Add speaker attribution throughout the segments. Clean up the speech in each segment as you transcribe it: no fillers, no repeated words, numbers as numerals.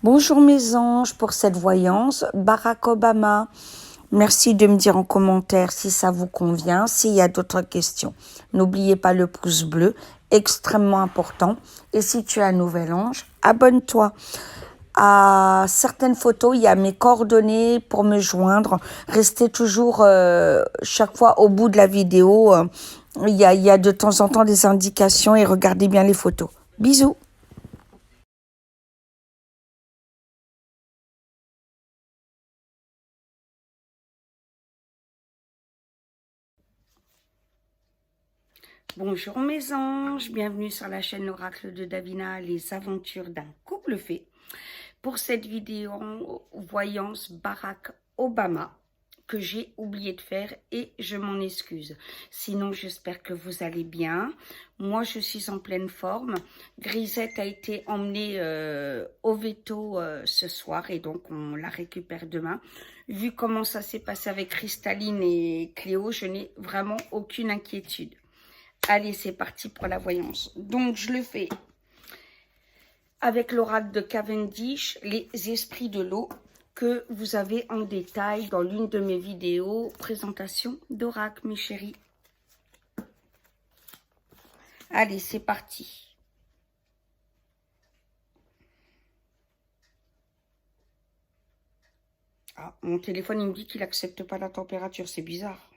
Speaker 1: Bonjour mes anges pour cette voyance. Barack Obama, merci de me dire en commentaire si ça vous convient, s'il y a d'autres questions. N'oubliez pas le pouce bleu, extrêmement important. Et si tu es un nouvel ange, abonne-toi. À certaines photos, il y a mes coordonnées pour me joindre. Restez toujours chaque fois au bout de la vidéo. Il y a de temps en temps des indications et regardez bien les photos. Bisous. Bonjour mes anges, bienvenue sur la chaîne Oracle de Davina, les aventures d'un couple fait. Pour cette vidéo, voyance Barack Obama, que j'ai oublié de faire et je m'en excuse. Sinon, j'espère que vous allez bien. Moi, je suis en pleine forme. Grisette a été emmenée au veto ce soir et donc on la récupère demain. Vu comment ça s'est passé avec Cristalline et Cléo, je n'ai vraiment aucune inquiétude. Allez, c'est parti pour la voyance. Donc, je le fais avec l'oracle de Cavendish, les esprits de l'eau, que vous avez en détail dans l'une de mes vidéos, présentation d'oracle, mes chéris. Allez, c'est parti. Ah, mon téléphone, il me dit qu'il n'accepte pas la température, c'est bizarre.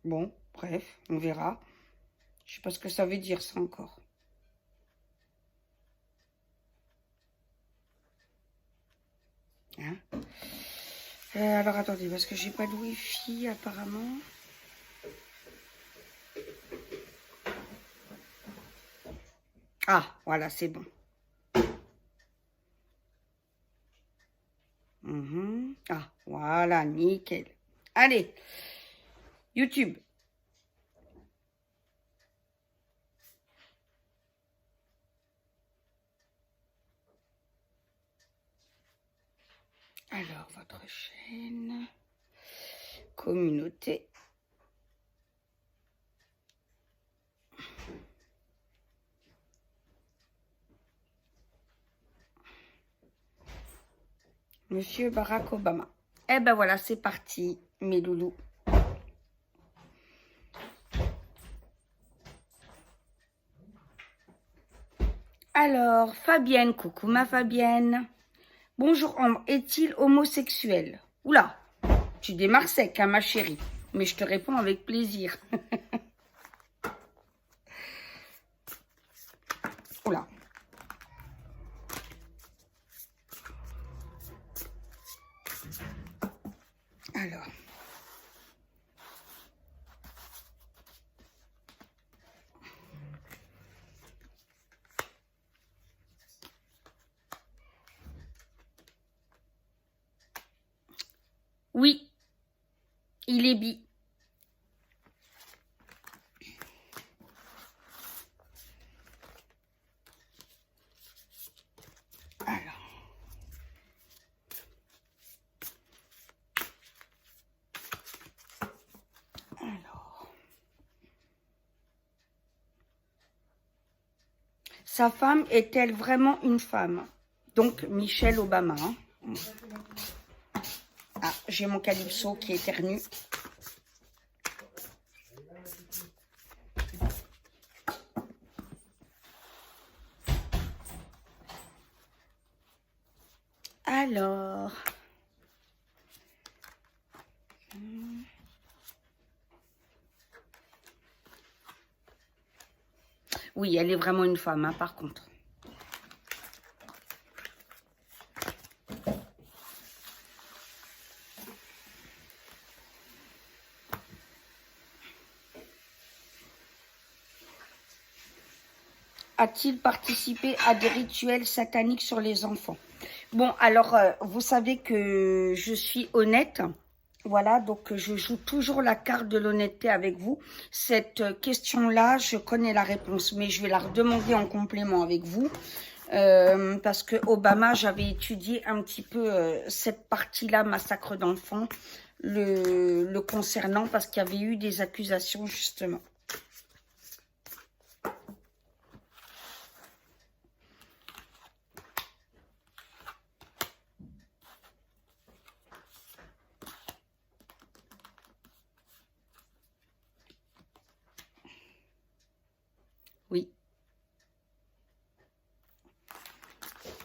Speaker 1: Bon, bref, on verra. Je ne sais pas ce que ça veut dire, ça, encore. Hein? Alors, attendez, parce que j'ai pas de Wi-Fi, apparemment. Ah, voilà, c'est bon. Ah, voilà, nickel. Allez, YouTube. Alors, votre chaîne, communauté. Monsieur Barack Obama. Eh ben voilà, c'est parti, mes loulous. Alors, Fabienne, coucou ma Fabienne. Bonjour Ambre, est-il homosexuel? Oula, tu démarres sec, hein, ma chérie. Mais je te réponds avec plaisir. Oula. Alors. Oui, il est bi. Alors. Sa femme est-elle vraiment une femme? Donc, Michelle Obama. Hein. Ah, j'ai mon calypso qui éternue. Alors. Oui, elle est vraiment une femme, hein, par contre. A-t-il participé à des rituels sataniques sur les enfants? Bon, alors, vous savez que je suis honnête. Voilà, donc je joue toujours la carte de l'honnêteté avec vous. Cette question-là, je connais la réponse, mais je vais la redemander en complément avec vous. Parce que Obama, j'avais étudié un petit peu cette partie-là, massacre d'enfants, le concernant, parce qu'il y avait eu des accusations, justement.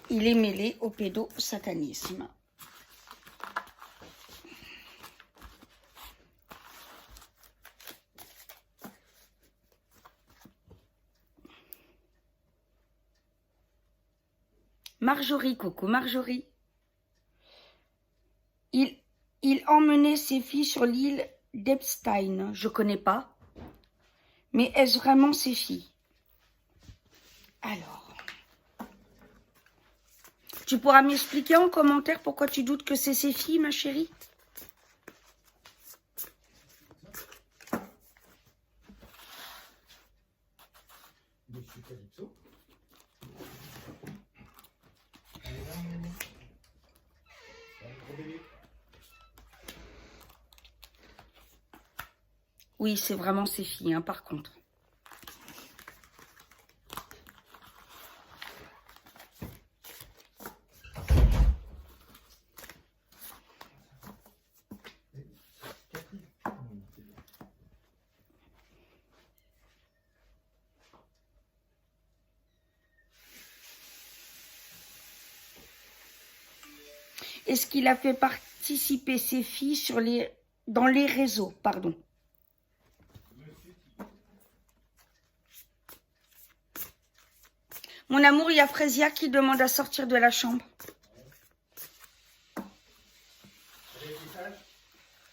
Speaker 1: il est mêlé au pédosatanisme. Marjorie, coucou Marjorie. Il emmenait ses filles sur l'île d'Epstein. Je connais pas. Mais est-ce vraiment ses filles? Alors, tu pourras m'expliquer en commentaire pourquoi tu doutes que c'est ses filles, ma chérie? Oui, c'est vraiment ses filles, hein, par contre. Est-ce qu'il a fait participer ses filles dans les réseaux, pardon? Mon amour, il y a Frésia qui demande à sortir de la chambre.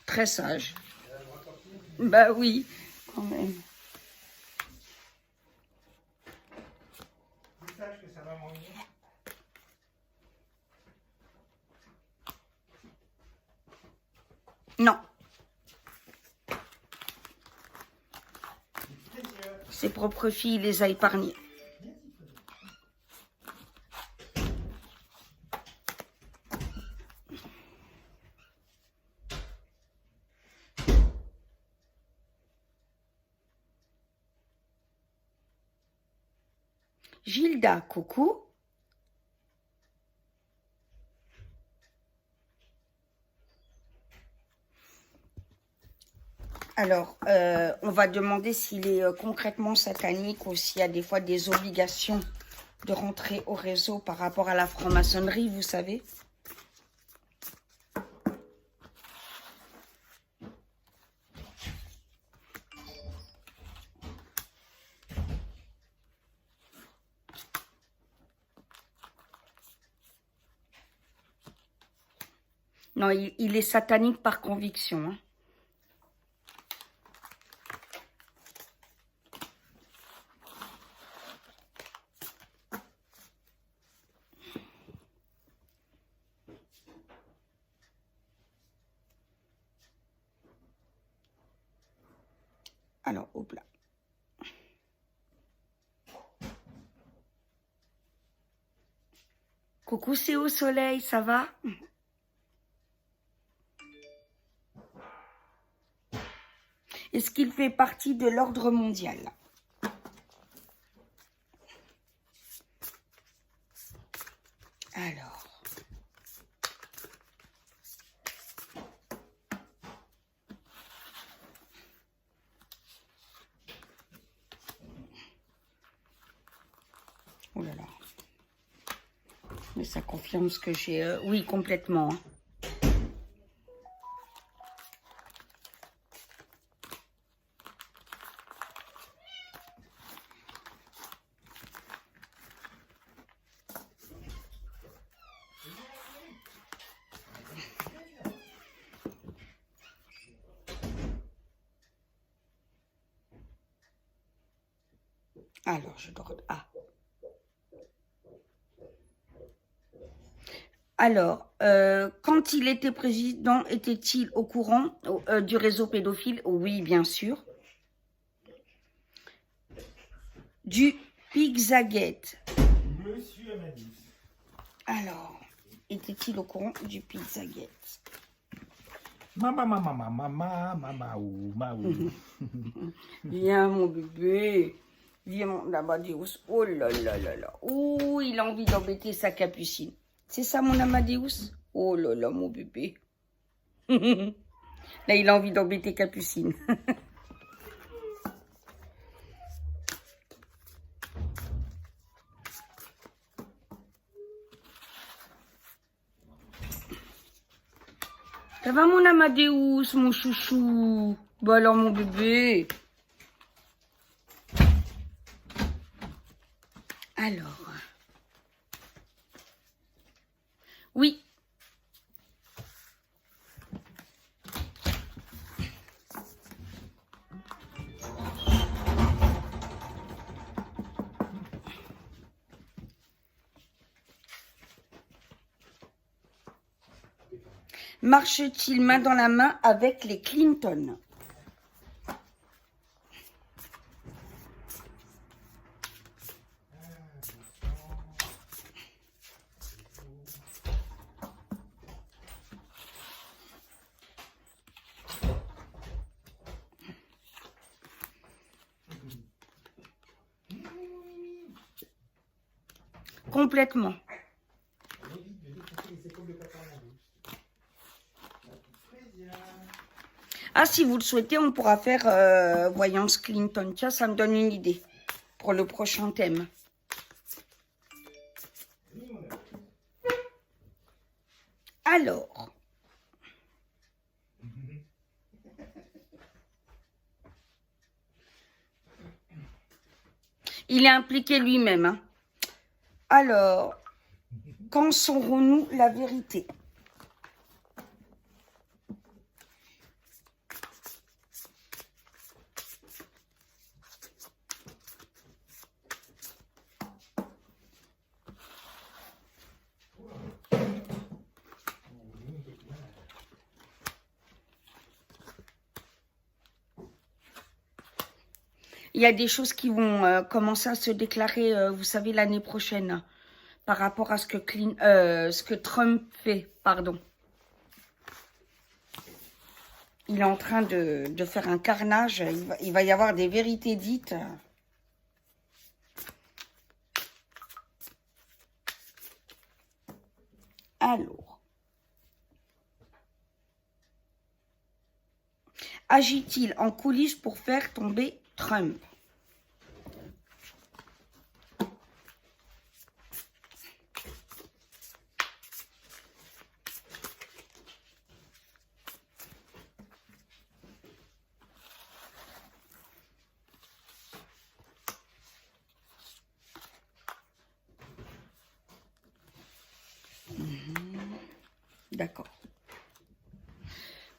Speaker 1: Très sage. Bah oui, quand même. Non. Ses propres filles, il les a épargnées. Gilda, coucou. Alors, on va demander s'il est concrètement satanique ou s'il y a des fois des obligations de rentrer au réseau par rapport à la franc-maçonnerie, vous savez. Non, il est satanique par conviction, hein. Alors, hop là. Coucou, c'est au soleil, ça va? Est-ce qu'il fait partie de l'ordre mondial? Alors. Oh là là. Mais ça confirme ce que j'ai... oui, complètement. Hein. Alors, je dois... Ah. Alors, quand il était président, était-il au courant du réseau pédophile? Oui, bien sûr. Du Pizzagate.
Speaker 2: Monsieur Amadis.
Speaker 1: Alors, était-il au courant du Pizzagate? Viens, mon bébé. Viens, mon Amadeus. Oh là là là là. Oh, il a envie d'embêter sa capucine. C'est ça, mon Amadeus? Oh là là, mon bébé. Là, il a envie d'embêter Capucine. Ça va mon Amadeus, mon chouchou? Bon alors mon bébé. Alors. Oui. Marche-t-il main dans la main avec les Clinton? Complètement. Ah, si vous le souhaitez, on pourra faire voyance Clinton. Tiens, ça me donne une idée pour le prochain thème. Alors. Il est impliqué lui-même. Hein. Alors, quand saurons-nous la vérité? Il y a des choses qui vont commencer à se déclarer, vous savez, l'année prochaine, par rapport à ce que Trump fait, pardon. Il est en train de faire un carnage, il va y avoir des vérités dites. Alors. Agit-il en coulisses pour faire tomber Trump? D'accord.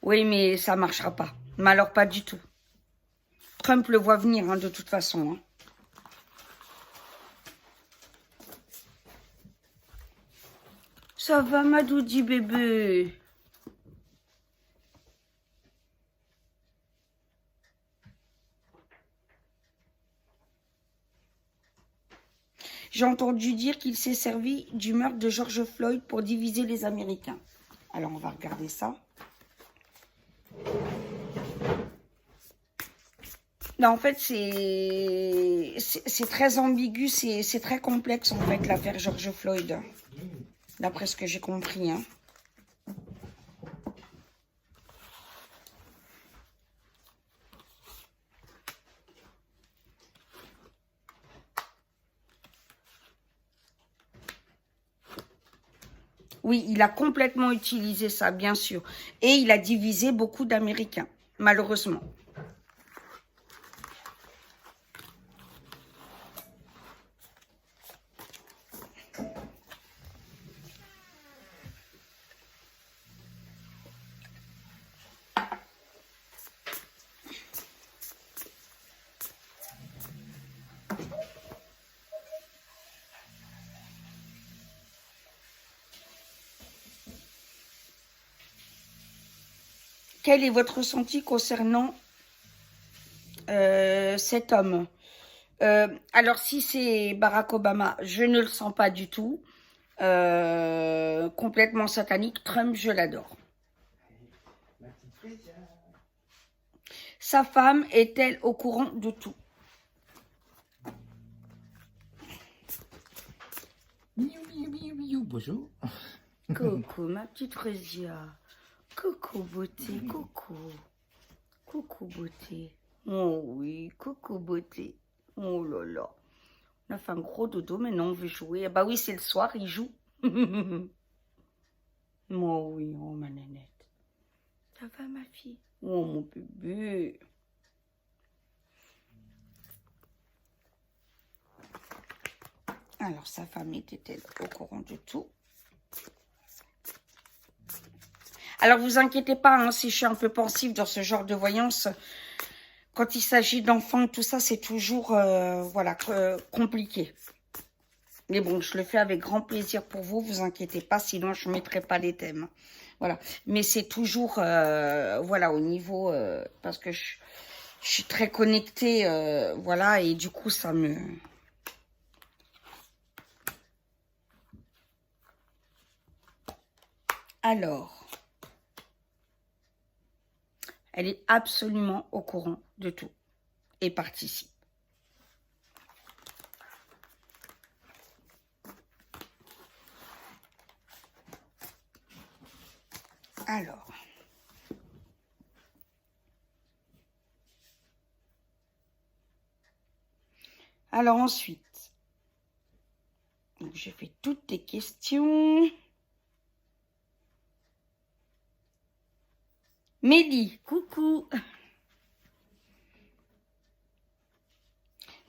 Speaker 1: Oui, mais ça ne marchera pas. Mais alors, pas du tout. Trump le voit venir, hein, de toute façon. Hein. Ça va, ma doudi bébé? J'ai entendu dire qu'il s'est servi du meurtre de George Floyd pour diviser les Américains. Alors, on va regarder ça. Non, en fait, c'est très ambigu, c'est très complexe, en fait, l'affaire George Floyd. D'après ce que j'ai compris, hein. Oui, il a complètement utilisé ça, bien sûr. Et il a divisé beaucoup d'Américains, malheureusement. Quel est votre ressenti concernant cet homme? Alors, si c'est Barack Obama, je ne le sens pas du tout. Complètement satanique. Trump, je l'adore. Sa femme est-elle au courant de tout?
Speaker 2: Bonjour.
Speaker 1: Coucou, ma petite Résia. Coucou, beauté, coucou. Coucou, beauté. Oh oui, coucou, beauté. Oh là là. On a fait un gros dodo, maintenant on veut jouer. Ah bah oui, c'est le soir, il joue. Moi oui, oh ma nénette. Ça va, ma fille? Oh, mon bébé. Alors, sa famille était-elle au courant de tout? Alors, vous inquiétez pas, hein, si je suis un peu pensive dans ce genre de voyance, quand il s'agit d'enfants, tout ça, c'est toujours, voilà, compliqué. Mais bon, je le fais avec grand plaisir pour vous, vous inquiétez pas, sinon je ne mettrai pas les thèmes. Voilà, mais c'est toujours, voilà, au niveau, parce que je suis très connectée, voilà, et du coup, ça me... Alors, elle est absolument au courant de tout et participe. Alors ensuite, donc j'ai fait toutes les questions. Mehdi, coucou.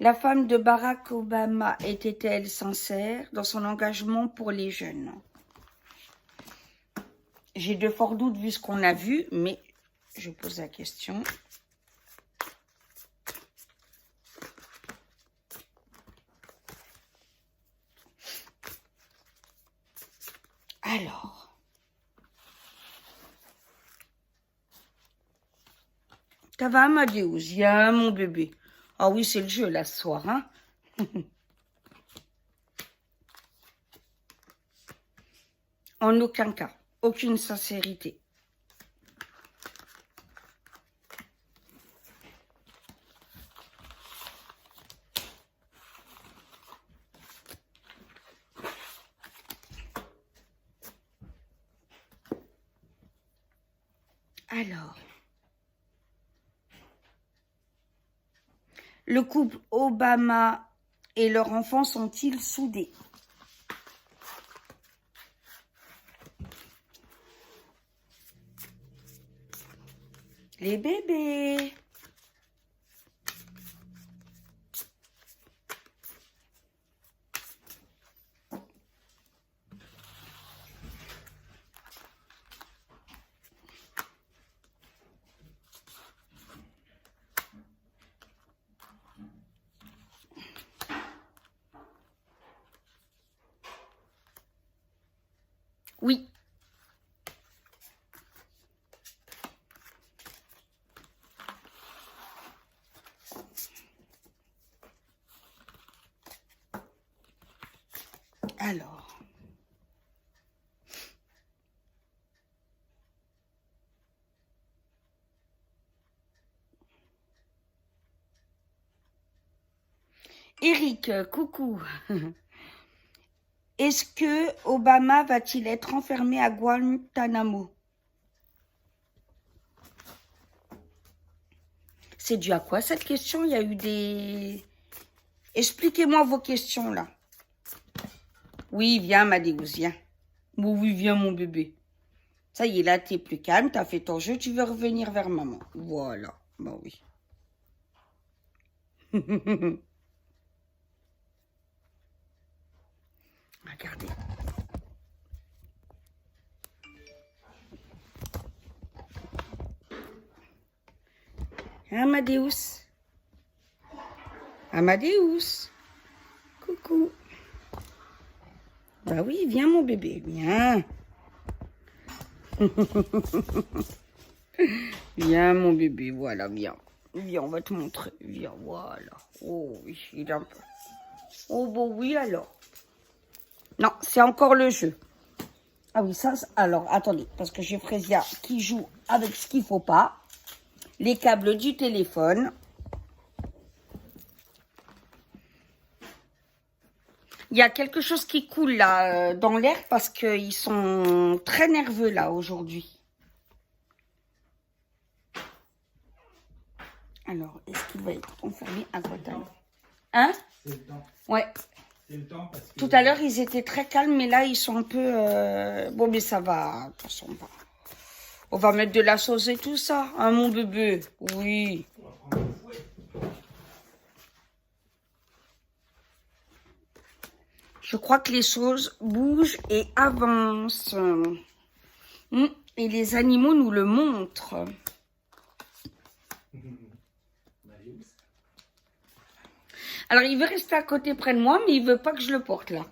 Speaker 1: La femme de Barack Obama était-elle sincère dans son engagement pour les jeunes? J'ai de forts doutes vu ce qu'on a vu, mais je pose la question. Alors, ça va, Amadeus? Viens, mon bébé. Ah oui, c'est le jeu, là, ce soir, hein. En aucun cas, aucune sincérité. Alors, le couple Obama et leur enfant sont-ils soudés? Les bébés. Oui. Alors. Eric, coucou. Est-ce que Obama va-t-il être enfermé à Guantanamo? C'est dû à quoi cette question? Il y a eu des... Expliquez-moi vos questions là. Oui, viens, Amadeus, viens. Oui, viens, mon bébé. Ça y est, là, t'es plus calme, t'as fait ton jeu, tu veux revenir vers maman. Voilà, bah oui. Regardez. Amadeus. Amadeus. Coucou. Bah oui, viens, mon bébé, viens. Viens, mon bébé, voilà, viens. Viens, on va te montrer. Viens, voilà. Oh oui, il est un peu... Oh, bon, oui, alors. Non, c'est encore le jeu. Ah oui, ça, alors, attendez, parce que j'ai Frésia qui joue avec ce qu'il faut pas. Les câbles du téléphone. Il y a quelque chose qui coule là, dans l'air, parce qu'ils sont très nerveux là, aujourd'hui. Alors, est-ce qu'il va être enfermé à Guantanamo? Hein?
Speaker 2: C'est le temps.
Speaker 1: Ouais.
Speaker 2: C'est le temps parce que...
Speaker 1: Tout à l'heure, ils étaient très calmes, mais là, ils sont un peu... Bon, mais ça va, de toute façon, On va mettre de la sauce et tout ça, hein, mon bébé? Oui.
Speaker 2: On va prendre le fouet.
Speaker 1: Je crois que les choses bougent et avancent. Et les animaux nous le montrent.
Speaker 2: Marius.
Speaker 1: Alors, il veut rester à côté près de moi, mais il veut pas que je le porte là.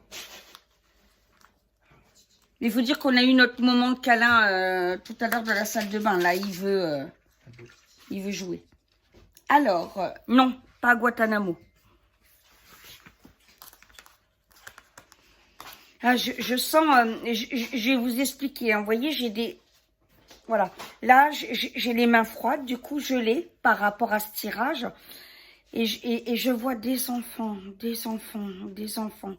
Speaker 1: Il faut dire qu'on a eu notre moment de câlin tout à l'heure dans la salle de bain. Là, il veut jouer. Alors, non, pas à Guantanamo. Ah, je sens, je vais vous expliquer. Hein, vous voyez, j'ai des... Voilà. Là, j'ai les mains froides. Du coup, je l'ai par rapport à ce tirage. Et je vois des enfants, des enfants, des enfants.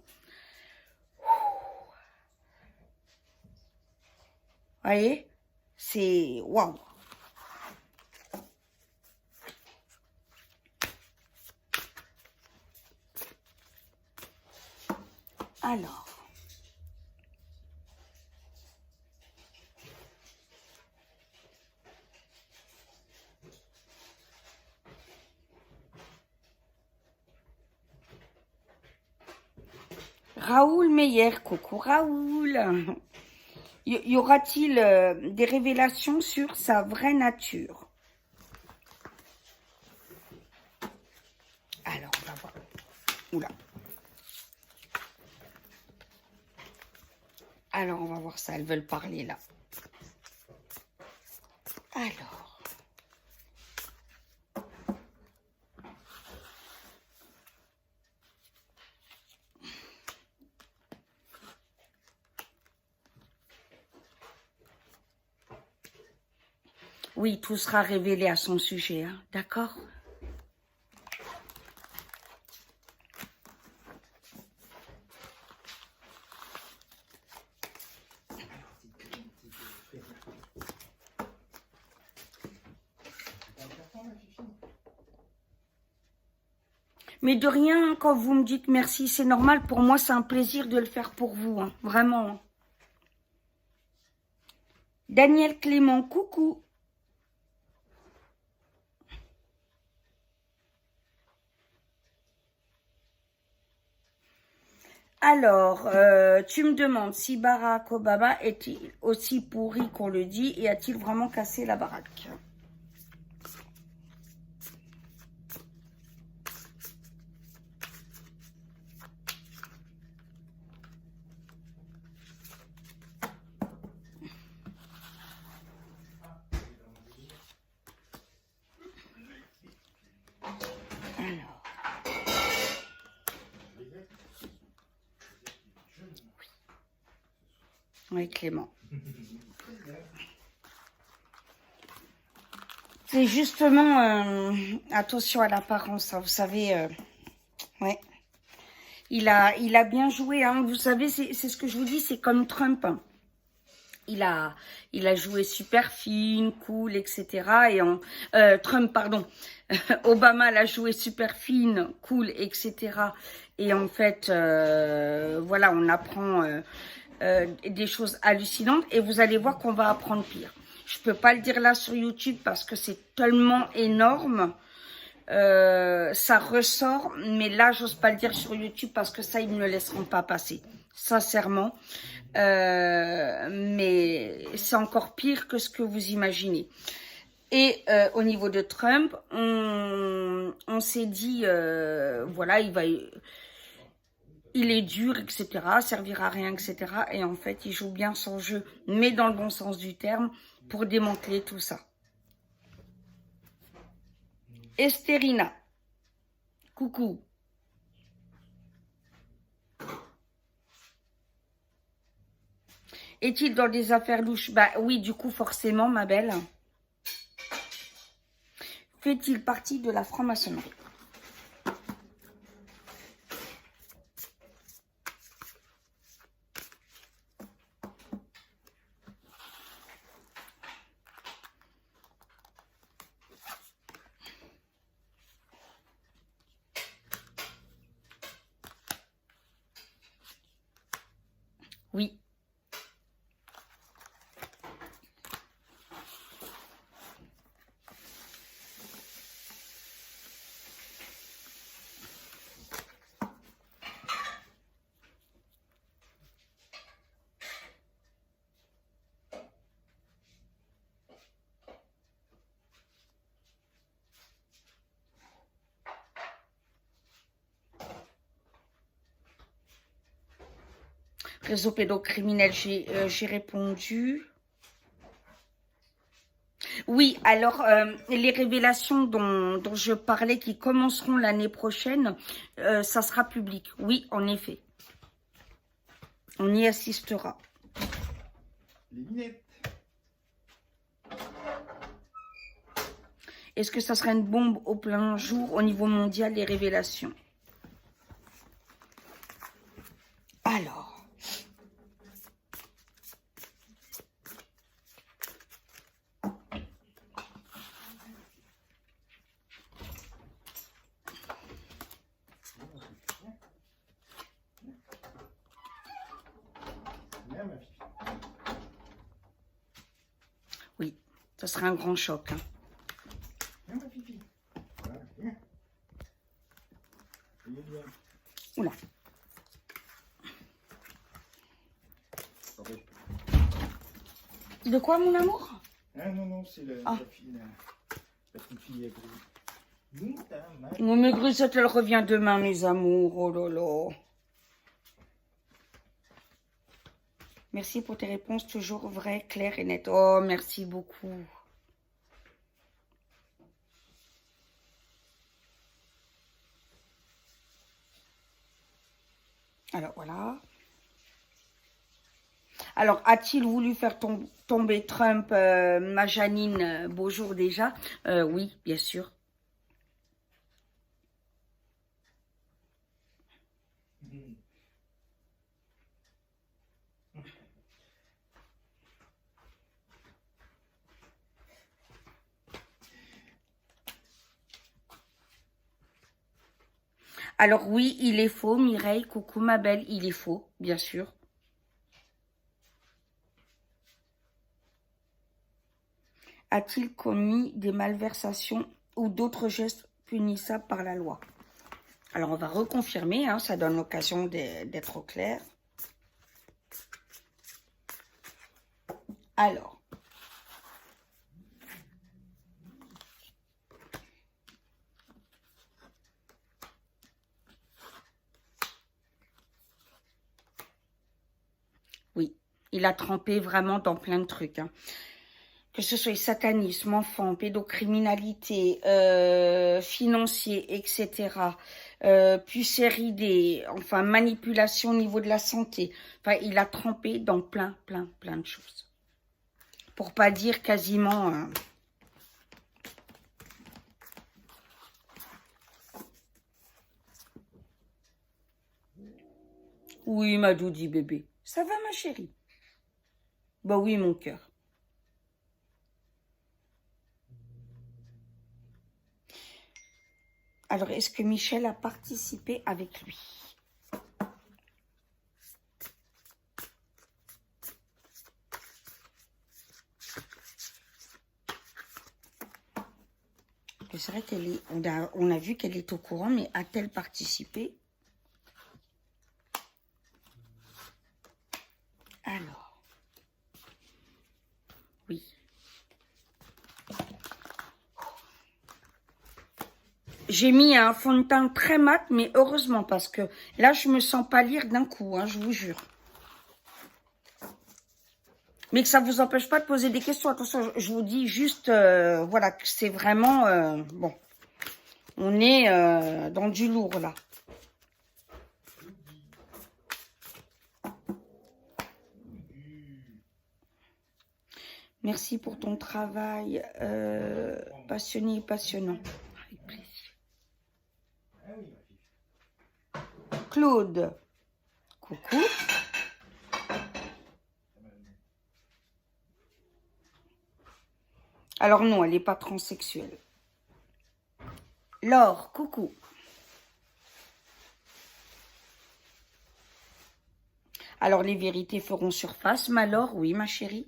Speaker 1: Vous voyez, c'est waouh. Alors, Raoul Meyer, coucou Raoul. Y aura-t-il des révélations sur sa vraie nature? Alors, on va voir. Oula. Alors, on va voir ça. Elles veulent parler, là. Alors. Oui, tout sera révélé à son sujet, hein, d'accord? Mais de rien, quand vous me dites merci, c'est normal. Pour moi, c'est un plaisir de le faire pour vous, hein, vraiment. Hein. Daniel Clément, coucou. Alors, tu me demandes si Barack Obama est-il aussi pourri qu'on le dit et a-t-il vraiment cassé la baraque? Alors. Oui, Clément. C'est justement, attention à l'apparence, hein, vous savez, ouais. Il a bien joué, hein, vous savez, c'est ce que je vous dis, c'est comme Trump. Hein. Il a joué super fine, cool, etc. Et Trump, pardon, Obama l'a joué super fine, cool, etc. Et en fait, voilà, on apprend des choses hallucinantes et vous allez voir qu'on va apprendre pire. Je peux pas le dire là sur YouTube parce que c'est tellement énorme. Ça ressort, mais là, j'ose pas le dire sur YouTube parce que ça, ils ne me laisseront pas passer. Sincèrement. Mais c'est encore pire que ce que vous imaginez. Et au niveau de Trump, on s'est dit, voilà, il est dur, etc., servira à rien, etc. Et en fait, il joue bien son jeu, mais dans le bon sens du terme, pour démanteler tout ça. Estérina, coucou. Est-il dans des affaires louches? Bah oui, du coup, forcément, ma belle. Fait-il partie de la franc-maçonnerie? Oui. Réseau pédocriminel, j'ai répondu. Oui, alors les révélations dont je parlais qui commenceront l'année prochaine, ça sera public. Oui, en effet. On y assistera.
Speaker 2: Les lunettes.
Speaker 1: Est-ce que ça sera une bombe au plein jour au niveau mondial, les révélations? Alors.
Speaker 2: Viens, ma fille.
Speaker 1: Oui, ça sera un grand choc. Hein.
Speaker 2: Viens, ma fille. Voilà, viens. Viens.
Speaker 1: Oula. De quoi, mon amour?
Speaker 2: Ah non, non, c'est la fille, la petite fille aigrie.
Speaker 1: Mon maigrisette, elle revient demain, mes amours. Oh là là. Merci pour tes réponses, toujours vraies, claires et nettes. Oh, merci beaucoup. Alors, voilà. Alors, a-t-il voulu faire tomber Trump, ma Janine, bonjour déjà? Oui, bien sûr. Alors oui, il est faux, Mireille, coucou ma belle, il est faux, bien sûr. A-t-il commis des malversations ou d'autres gestes punissables par la loi? Alors on va reconfirmer, hein, ça donne l'occasion d'être au clair. Alors. Oui, il a trempé vraiment dans plein de trucs. Hein. Que ce soit satanisme, enfant, pédocriminalité, financier, etc. Puis série D, enfin manipulation au niveau de la santé. Enfin, il a trempé dans plein de choses. Pour pas dire quasiment... Oui, ma doudie bébé. Ça va, ma chérie? Bah oui, mon cœur. Alors, est-ce que Michel a participé avec lui? C'est vrai qu'elle est... On a vu qu'elle est au courant, mais a-t-elle participé? Alors, oui. J'ai mis un fond de teint très mat, mais heureusement, parce que là, je me sens pâlir d'un coup, hein, je vous jure. Mais que ça ne vous empêche pas de poser des questions. Attention, je vous dis juste, voilà, que c'est vraiment, bon, on est dans du lourd, là. Merci pour ton travail passionné et passionnant. Avec plaisir. Claude, coucou. Alors non, elle n'est pas transsexuelle. Laure, coucou. Alors les vérités feront surface, ma Laure, oui ma chérie.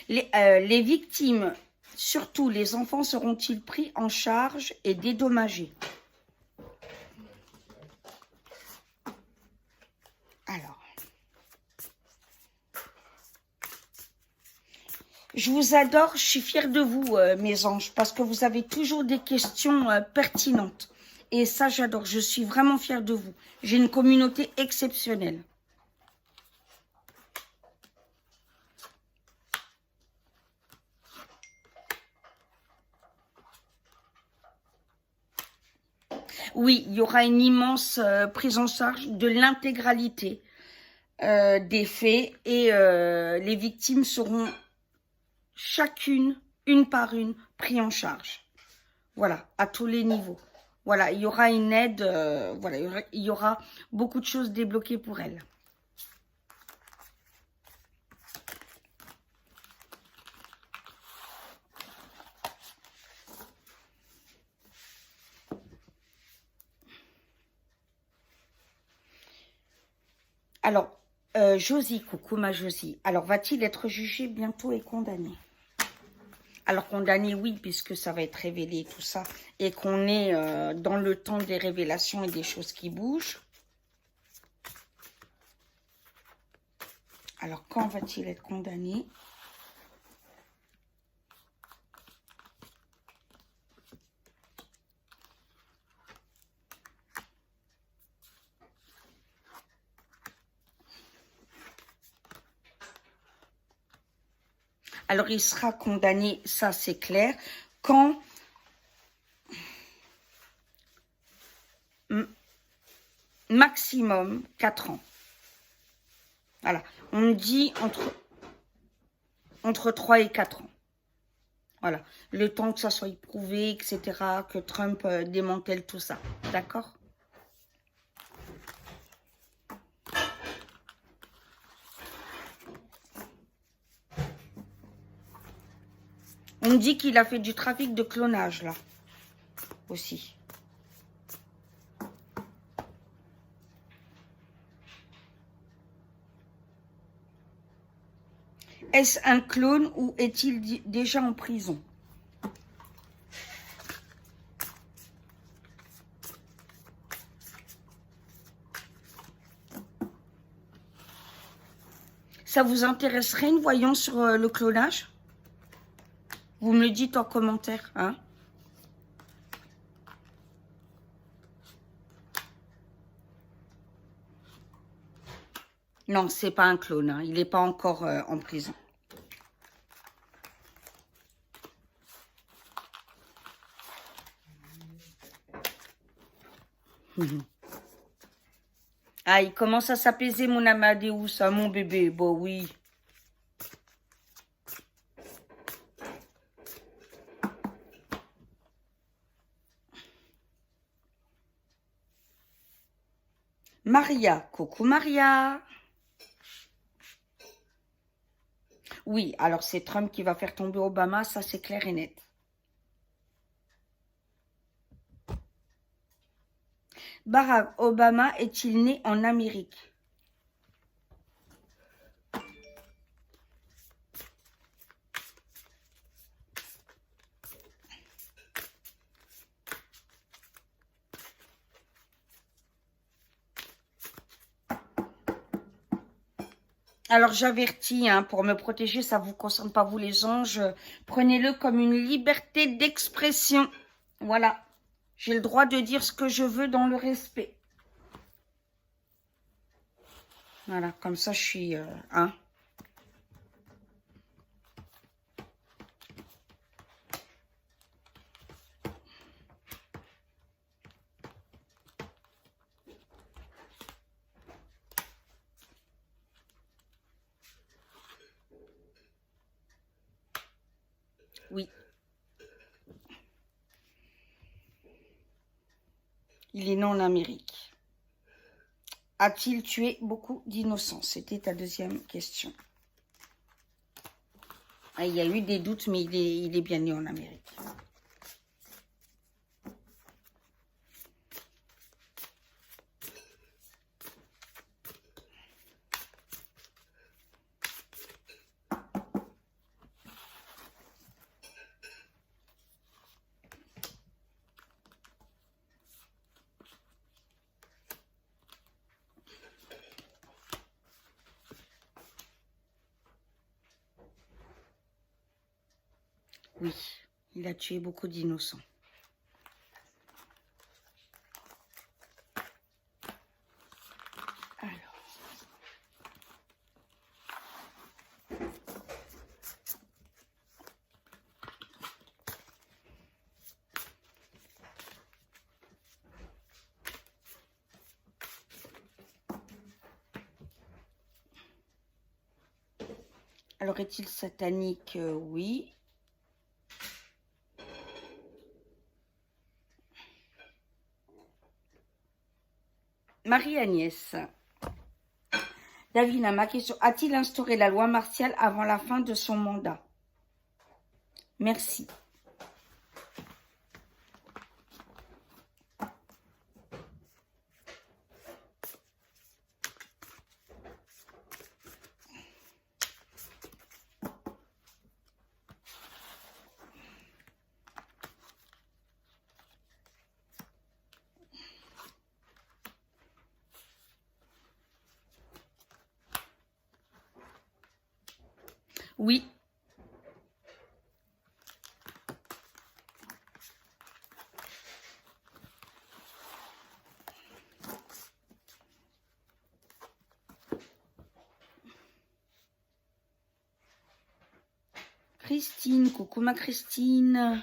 Speaker 1: Les victimes, surtout les enfants, seront-ils pris en charge et dédommagés? Alors, je vous adore, je suis fière de vous, mes anges, parce que vous avez toujours des questions pertinentes. Et ça, j'adore. Je suis vraiment fière de vous. J'ai une communauté exceptionnelle. Oui, il y aura une immense prise en charge de l'intégralité des faits et les victimes seront chacune, une par une, pris en charge. Voilà, à tous les niveaux. Voilà, il y aura une aide, voilà, il y aura beaucoup de choses débloquées pour elles. Alors, Josie, coucou ma Josie. Alors, va-t-il être jugé bientôt et condamné? Alors, condamné, oui, puisque ça va être révélé, tout ça, et qu'on est dans le temps des révélations et des choses qui bougent. Alors, quand va-t-il être condamné? Alors, il sera condamné, ça c'est clair, quand maximum 4 ans. Voilà, on me dit entre 3 et 4 ans. Voilà, le temps que ça soit éprouvé, etc., que Trump démantèle tout ça. D'accord? On me dit qu'il a fait du trafic de clonage, là, aussi. Est-ce un clone ou est-il déjà en prison? Ça vous intéresserait une voyance sur le clonage? Vous me le dites en commentaire, hein? Non, c'est pas un clone, hein. Il n'est pas encore en prison. Ah, il commence à s'apaiser, mon Amadeus, hein, mon bébé. Bon, oui. Maria, coucou Maria. Oui, alors c'est Trump qui va faire tomber Obama, ça c'est clair et net. Barack Obama est-il né en Amérique? Alors j'avertis, hein, pour me protéger, ça ne vous concerne pas vous les anges, prenez-le comme une liberté d'expression. Voilà, j'ai le droit de dire ce que je veux dans le respect. Voilà, comme ça je suis... hein. Oui. Il est né en Amérique. A-t-il tué beaucoup d'innocents? C'était ta deuxième question. Ah, il y a eu des doutes, mais il est bien né en Amérique. Oui, il a tué beaucoup d'innocents. Alors, est-il satanique? Oui. Marie-Agnès. Davina, ma question. A-t-il instauré la loi martiale avant la fin de son mandat? Merci. Oui. Christine, coucou ma Christine.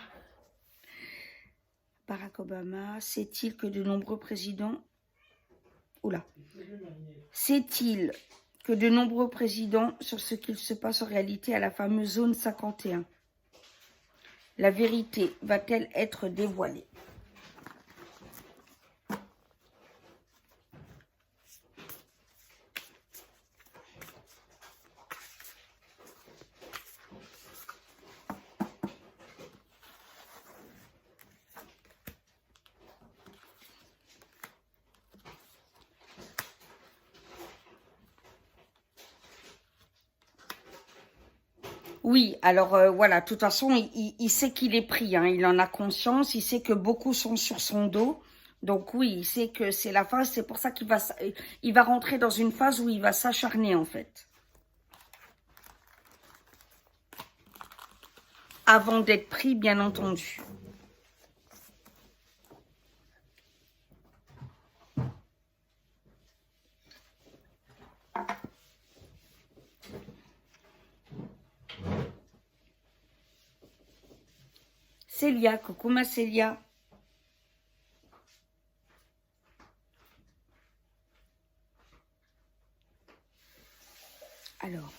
Speaker 1: Barack Obama, sait-il que de nombreux présidents... Oula. Sait-il que de nombreux présidents sur ce qu'il se passe en réalité à la fameuse zone 51? La vérité va-t-elle être dévoilée? Oui, alors voilà, de toute façon, il sait qu'il est pris, hein, il en a conscience, il sait que beaucoup sont sur son dos. Donc oui, il sait que c'est la phase, c'est pour ça il va rentrer dans une phase où il va s'acharner en fait. Avant d'être pris, bien entendu. Célia, coucou ma Célia. Alors,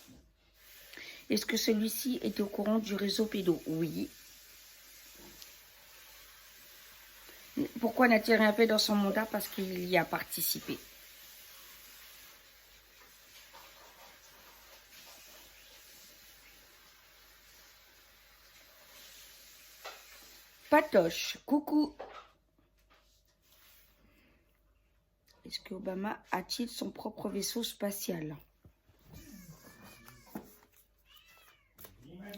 Speaker 1: est-ce que celui-ci est au courant du réseau pédo? Oui. Pourquoi n'a-t-il rien fait dans son mandat? Parce qu'il y a participé. Patoche, coucou. Est-ce que Obama a-t-il son propre vaisseau spatial?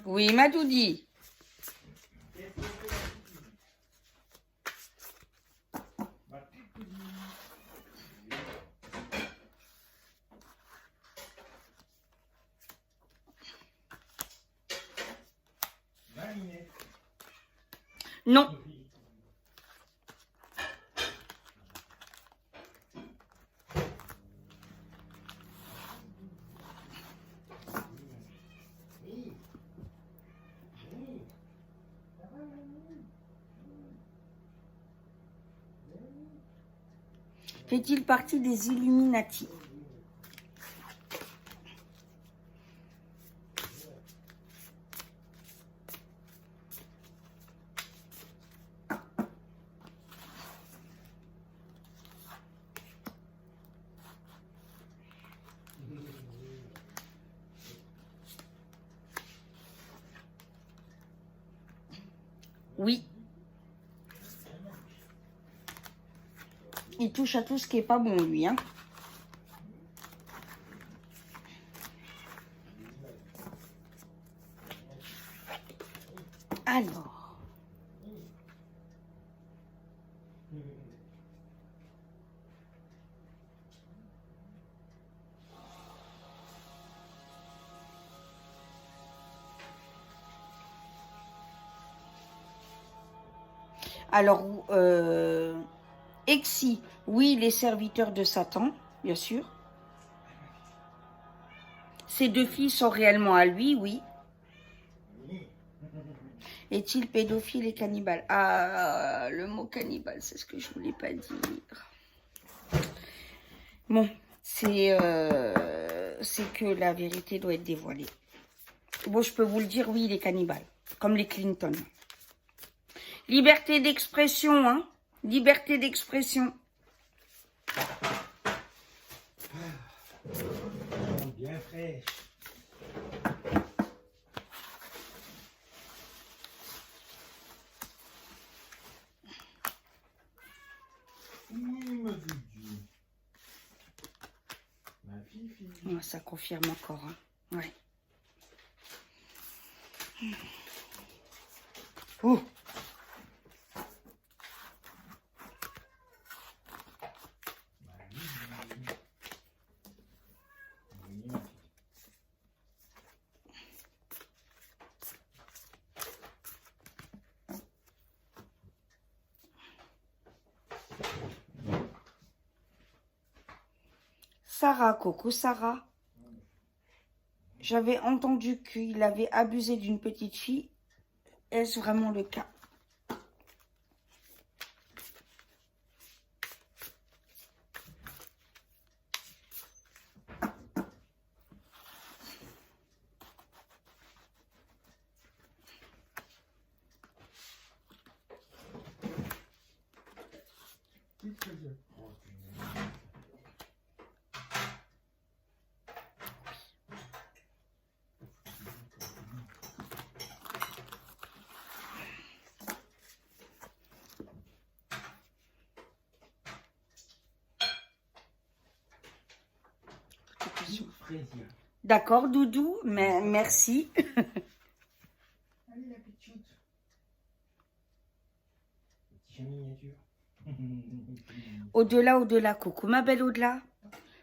Speaker 1: Oui, Madoudi. Non. Fait-il partie des Illuminati? Oui. Il touche à tout ce qui est pas bon, lui, hein. Alors. Alors, Exi, oui, les serviteurs de Satan, bien sûr. Ses deux filles sont réellement à lui, oui. Est-il pédophile et cannibale? Ah, le mot cannibale, c'est ce que je voulais pas dire. Bon, c'est que la vérité doit être dévoilée. Bon, je peux vous le dire, oui, il est cannibale. Comme les Clinton. Liberté d'expression, hein. Liberté d'expression.
Speaker 2: Bien fraîche. Ma Fifi. Ma Fifi.
Speaker 1: Oh, ça confirme encore, hein. Ouais. Oh. Sarah, coucou Sarah. J'avais entendu qu'il avait abusé d'une petite fille. Est-ce vraiment le cas? D'accord, Doudou, mais merci.
Speaker 2: Allez, la petite. Petit chat miniature.
Speaker 1: Au-delà, au-delà, coucou, ma belle au-delà.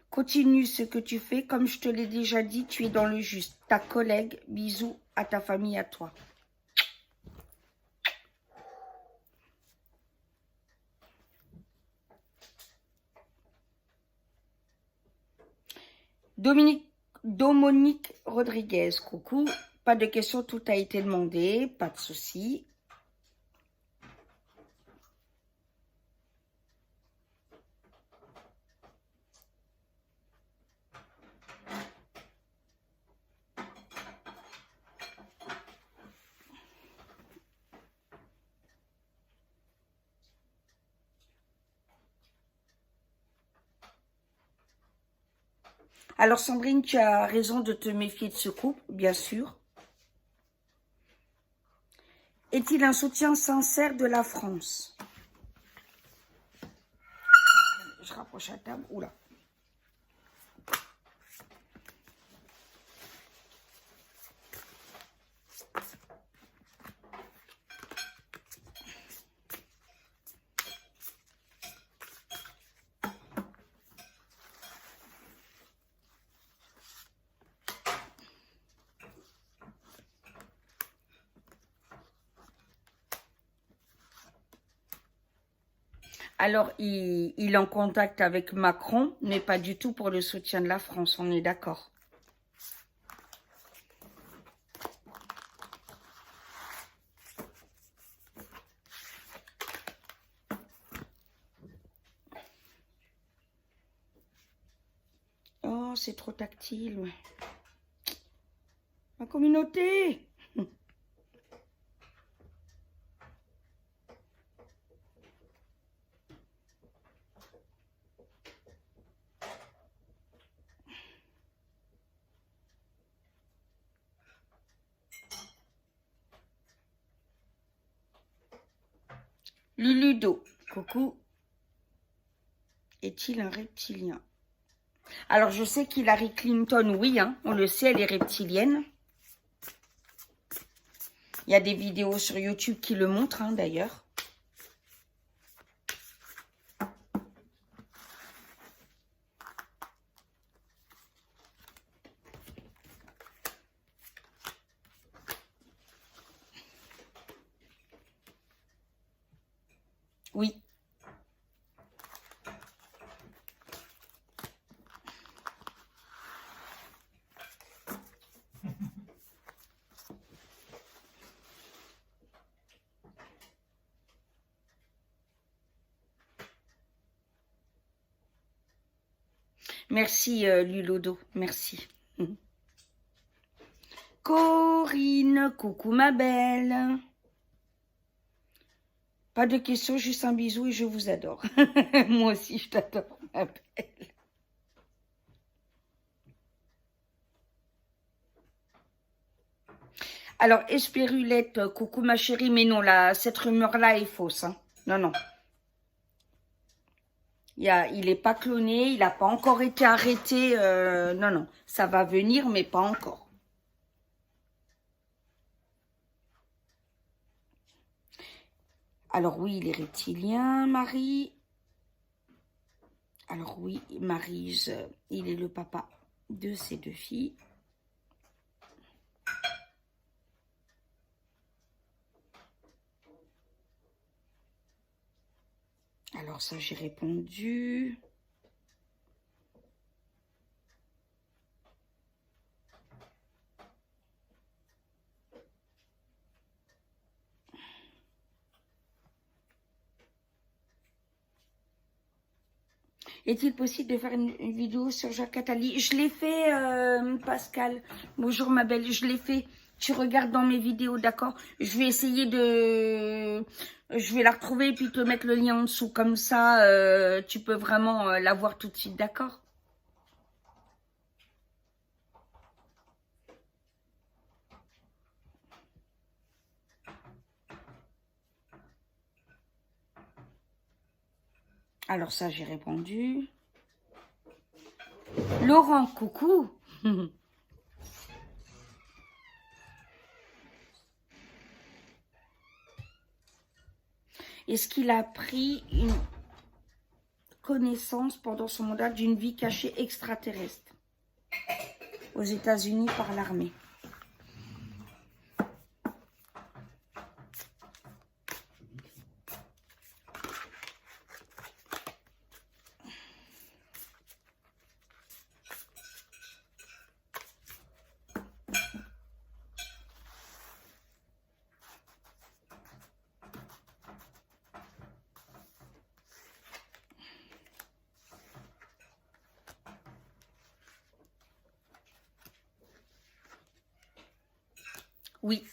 Speaker 1: Continue ce que tu fais. Comme je te l'ai déjà dit, tu es dans le juste. Ta collègue, bisous à ta famille, à toi. Dominique Rodriguez, coucou. Pas de questions, tout a été demandé. Pas de souci. Alors Sandrine, tu as raison de te méfier de ce couple, bien sûr. Est-il un soutien sincère de la France? Je rapproche la table. Oula. Alors, il est en contact avec Macron, mais pas du tout pour le soutien de la France, on est d'accord. Oh, c'est trop tactile, ouais. Ma communauté! Luludo, coucou. Est-il un reptilien? Alors, je sais qu'Hillary Clinton, oui, hein, on le sait, elle est reptilienne. Il y a des vidéos sur YouTube qui le montrent, hein, d'ailleurs. Oui. Merci, Lulodo. Merci. Corinne, coucou ma belle. Pas de questions, juste un bisou et je vous adore. Moi aussi, je t'adore, ma belle. Alors, Espérulette, coucou ma chérie, mais non, là, cette rumeur-là est fausse. Hein. Non, non. Il n'est pas cloné, il n'a pas encore été arrêté. Non, non, ça va venir, mais pas encore. Alors oui, il est reptilien, Marie. Alors oui, Maryse, il est le papa de ses 2 filles. Alors ça, j'ai répondu. Est-il possible de faire une vidéo sur Jacques Attali? Je l'ai fait, Pascal. Bonjour ma belle, je l'ai fait. Tu regardes dans mes vidéos, d'accord? Je vais essayer de... Je vais la retrouver et puis te mettre le lien en dessous. Comme ça, tu peux vraiment la voir tout de suite, d'accord? Alors ça, j'ai répondu. Laurent, coucou. Est-ce qu'il a pris une connaissance pendant son mandat d'une vie cachée extraterrestre aux États-Unis par l'armée? Oui.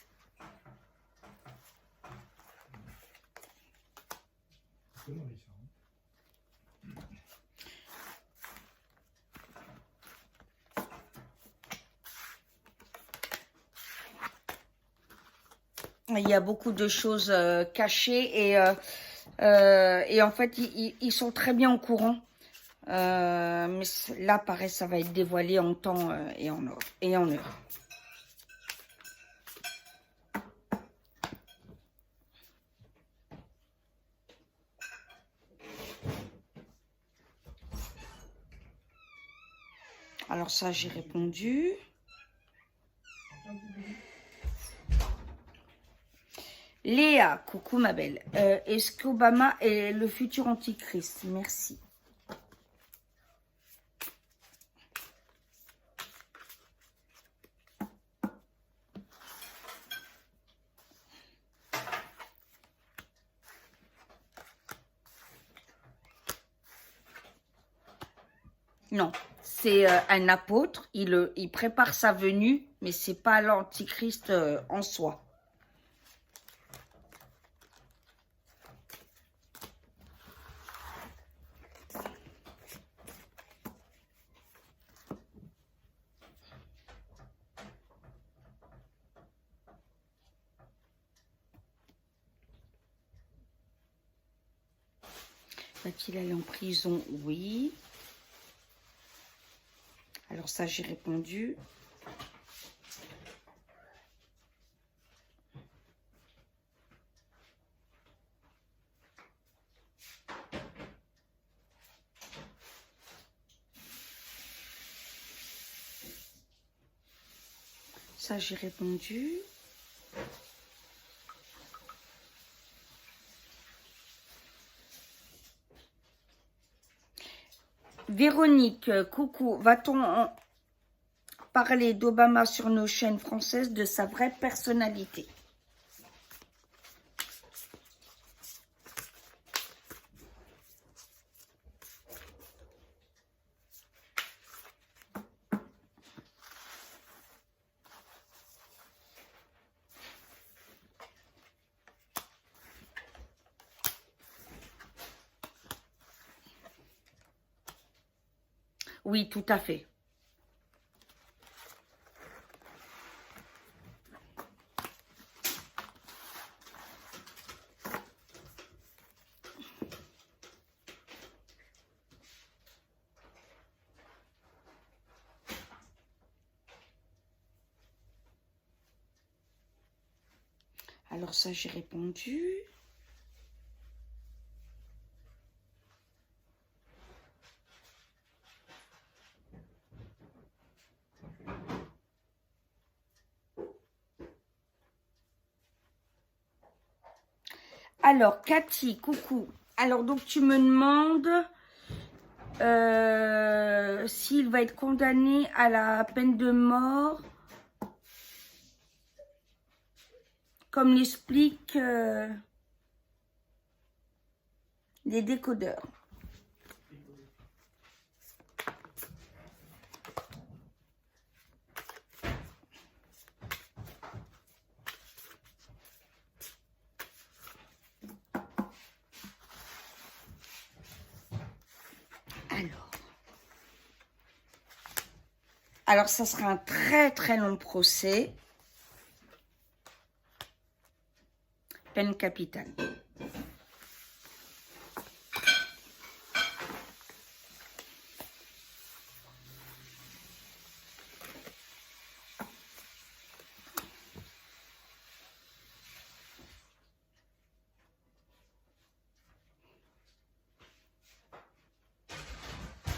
Speaker 1: Il y a beaucoup de choses cachées et en fait, ils sont très bien au courant. Mais là, pareil, ça va être dévoilé en temps et en heure. Alors ça, j'ai répondu. Léa, coucou ma belle. Est-ce qu'Obama est le futur antichrist? Merci. Non, c'est un apôtre. Il prépare sa venue, mais c'est pas l'antichrist en soi. Va-t-il aller en prison? Oui. Alors ça, j'ai répondu. Ça, j'ai répondu. Véronique, coucou. Va-t-on parler d'Obama sur nos chaînes françaises, de sa vraie personnalité? Oui, tout à fait. Alors ça, j'ai répondu. Alors, Cathy, coucou. Alors, donc, tu me demandes s'il va être condamné à la peine de mort, comme l'expliquent les décodeurs. Alors, ça sera un très très long procès. Peine capitale.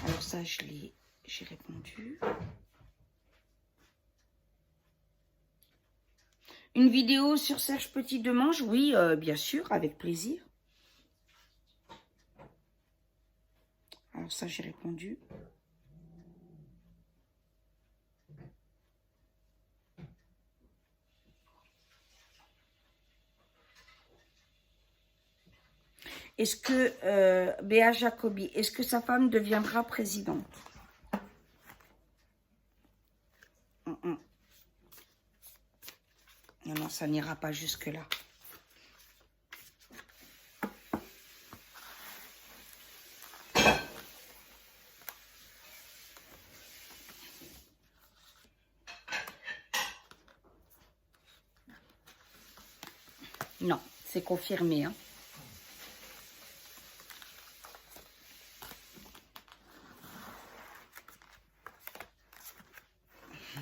Speaker 1: Alors ça, j'ai répondu. Une vidéo sur Serge Petit-Demange? Oui, bien sûr, avec plaisir. Alors ça, j'ai répondu. Est-ce que Béa Jacobi, est-ce que sa femme deviendra présidente? Non, non, ça n'ira pas jusque-là. Non, c'est confirmé, hein.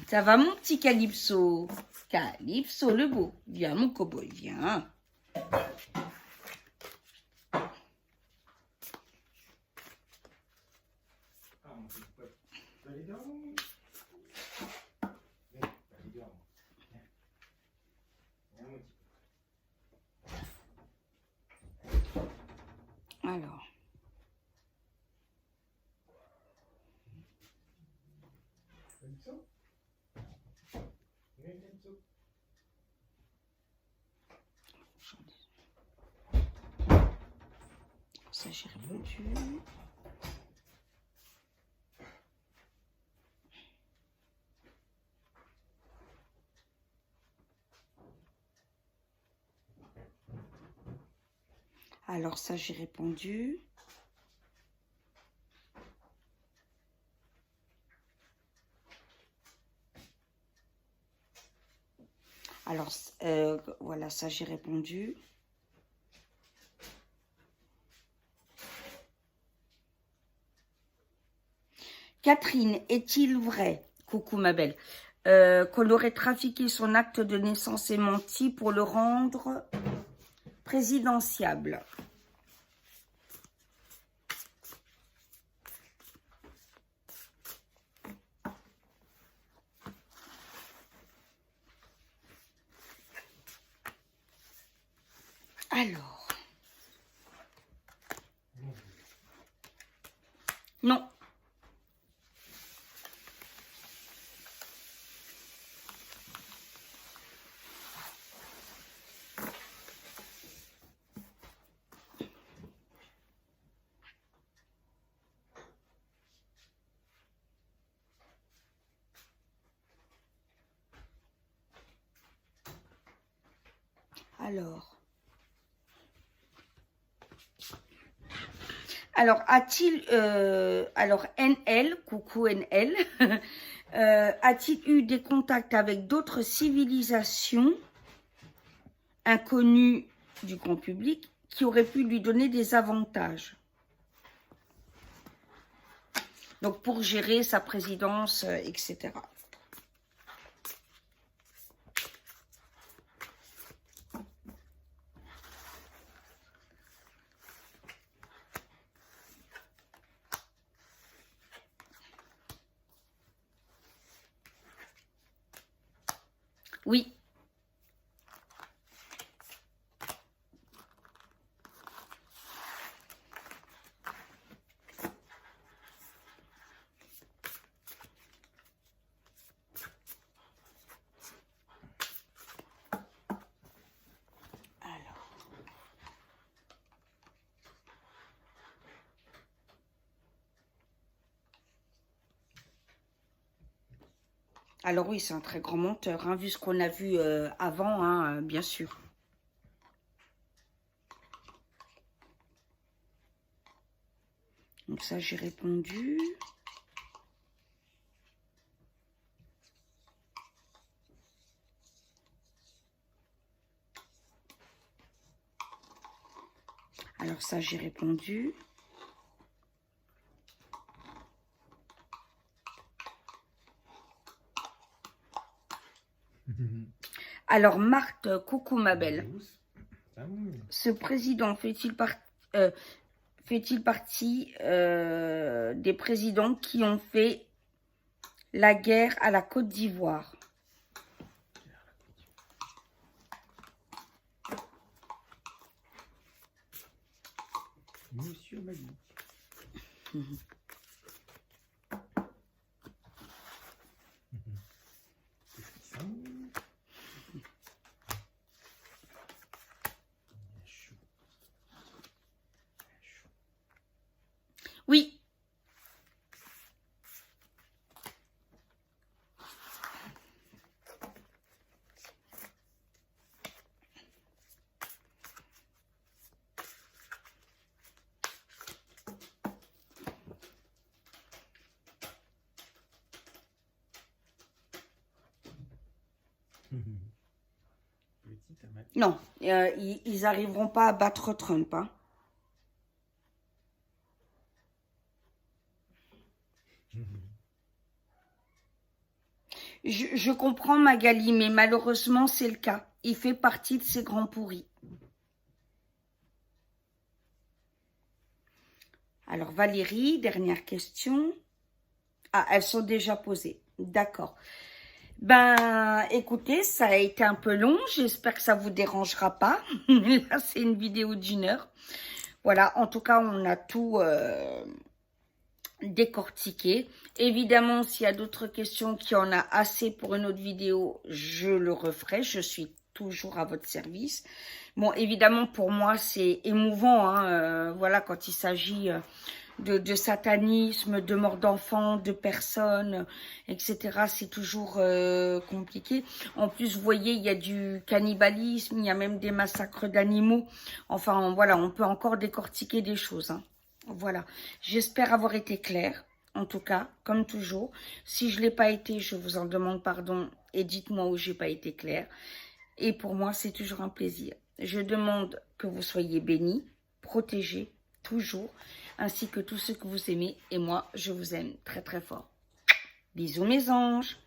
Speaker 1: Ça va, mon petit Calypso? Calypso, le beau. Viens, mon cow-boy, viens. Alors. Ça, j'ai répondu. Alors ça, j'ai répondu. Alors, voilà, ça, j'ai répondu. Catherine, est-il vrai, coucou ma belle, qu'on aurait trafiqué son acte de naissance et menti pour le rendre présidentiable? Alors, non. Alors, alors NL, coucou NL, a-t-il eu des contacts avec d'autres civilisations inconnues du grand public qui auraient pu lui donner des avantages? Donc, pour gérer sa présidence, etc. Oui. Alors oui, c'est un très grand menteur, hein, vu ce qu'on a vu avant, hein, bien sûr. Donc ça, j'ai répondu. Alors ça, j'ai répondu. Alors, Marthe, coucou ma belle. Ce président fait-il partie des présidents qui ont fait la guerre à la Côte d'Ivoire?
Speaker 2: Monsieur Mali.
Speaker 1: Oui. Non, ils n'arriveront pas à battre Trump, hein. Je comprends Magali, mais malheureusement, c'est le cas. Il fait partie de ces grands pourris. Alors, Valérie, dernière question. Ah, elles sont déjà posées. D'accord. Ben, écoutez, ça a été un peu long. J'espère que ça vous dérangera pas. Là, c'est une vidéo d'1 heure. Voilà, en tout cas, on a tout décortiqué. Évidemment, s'il y a d'autres questions, qu'il y en a assez pour une autre vidéo, je le referai. Je suis toujours à votre service. Bon, évidemment, pour moi, c'est émouvant, hein, voilà, quand il s'agit de satanisme, de mort d'enfants, de personnes, etc. C'est toujours compliqué. En plus, vous voyez, il y a du cannibalisme, il y a même des massacres d'animaux. Enfin, voilà, on peut encore décortiquer des choses, hein. Voilà, j'espère avoir été claire. En tout cas, comme toujours, si je ne l'ai pas été, je vous en demande pardon et dites-moi où je n'ai pas été claire. Et pour moi, c'est toujours un plaisir. Je demande que vous soyez bénis, protégés, toujours, ainsi que tous ceux que vous aimez. Et moi, je vous aime très très fort. Bisous mes anges.